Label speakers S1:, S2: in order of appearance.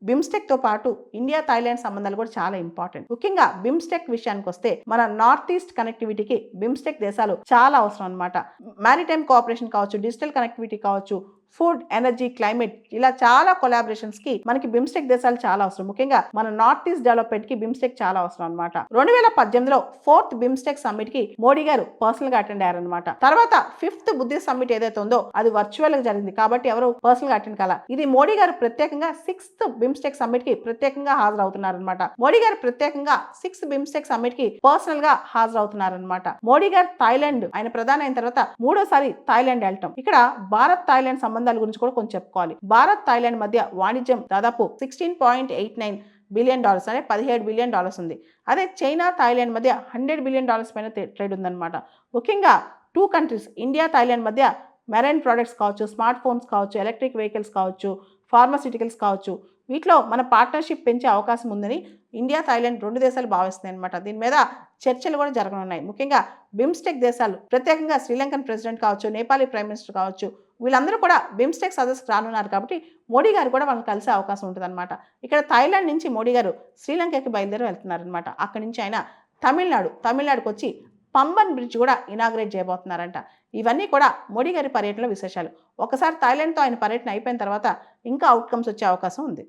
S1: BIMSTEC తో పాటు India Thailand సంబంధాలు కూడా చాలా ఇంపార్టెంట్. ముఖ్యంగా బిమ్స్టెక్ విషయానికి వస్తే మన నార్త్ ఈస్ట్ కనెక్టివిటీకి బిమ్స్టెక్ దేశాలు చాలా అవసరం అన్నమాట. మారిటైమ్ కోఆపరేషన్ కావచ్చు, డిజిటల్ కనెక్టివిటీ కావచ్చు, ఫుడ్, ఎనర్జీ, క్లైమేట్ ఇలా చాలా కొలాబరేషన్స్ కి మనకి బిమ్స్టెక్ దేశాలు చాలా అవసరం. ముఖ్యంగా మన నార్త్ ఈస్ట్ డెవలప్మెంట్ కి బిమ్స్టెక్ చాలా అవసరం అనమాట. 2018లో 4th బిమ్స్టెక్ సమ్మిట్ కి మోడీ గారు పర్సనల్ గా అటెండ్ అయ్యారనమాట. తర్వాత 5th బుద్ధిస్ట్ సమ్మిట్ ఏదైతే ఉందో అది వర్చువల్ గా జరిగింది కాబట్టి ఎవరు పర్సనల్ గా అటెండ్ కాల. ఇది మోడీ గారు ప్రత్యేకంగా 6th బిమ్స్టెక్ సమ్మిట్ కి ప్రత్యేకంగా హాజరవుతున్నారనమాట. మోడీ గారు ప్రత్యేకంగా 6th బిమ్స్టెక్ సమ్మిట్ కి పర్సనల్ గా హాజరవుతున్నారనమాట. మోడీ గారు థాయిలాండ్ ఆయన ప్రధాని అయిన తర్వాత మూడోసారి థాయిలాండ్ వెళ్ళటం. ఇక్కడ భారత్ థాయిలాండ్ సంబంధాల గురించి కూడా కొంచెం చెప్పుకోవాలి. భారత్ థాయిలాండ్ మధ్య వాణిజ్యం దాదాపు $16.89 బిలియన్, అంటే $17 బిలియన్ ఉంది. అదే చైనా థాయిలాండ్ మధ్య $100 బిలియన్ పైన ట్రేడ్ ఉందన్నమాట. ముఖ్యంగా 2 కంట్రీస్ ఇండియా థాయిలాండ్ మధ్య మెరైన్ ప్రొడక్ట్స్ కావచ్చు, స్మార్ట్ ఫోన్స్ కావచ్చు, ఎలక్ట్రిక్ వెహికల్స్ కావచ్చు, ఫార్మాసిటికల్స్ కావచ్చు, వీటిలో మన పార్ట్నర్షిప్ పెంచే అవకాశం ఉందని ఇండియా థాయిలాండ్ 2 దేశాలు భావిస్తున్నాయి అనమాట. దీని మీద చర్చలు కూడా జరగనున్నాయి. ముఖ్యంగా బిమ్స్టెక్ దేశాలు ప్రత్యేకంగా శ్రీలంకన్ ప్రెసిడెంట్ కావచ్చు, నేపాలీ ప్రైమ్ మినిస్టర్ కావచ్చు, వీళ్ళందరూ కూడా బిమ్స్టెక్ సదస్సుకు రానున్నారు కాబట్టి మోడీ గారు కూడా వాళ్ళని కలిసే అవకాశం ఉంటుందన్నమాట. ఇక్కడ థాయిలాండ్ నుంచి మోడీ గారు శ్రీలంకకి బయలుదేరి వెళ్తున్నారనమాట. అక్కడి నుంచి ఆయన తమిళనాడుకు వచ్చి పంబన్ బ్రిడ్జ్ కూడా ఇనాగ్రేట్ చేయబోతున్నారంట. ఇవన్నీ కూడా మోడీ గారి పర్యటనలో విశేషాలు. ఒకసారి థాయిలాండ్తో ఆయన పర్యటన అయిపోయిన తర్వాత ఇంకా అవుట్కమ్స్ వచ్చే అవకాశం ఉంది.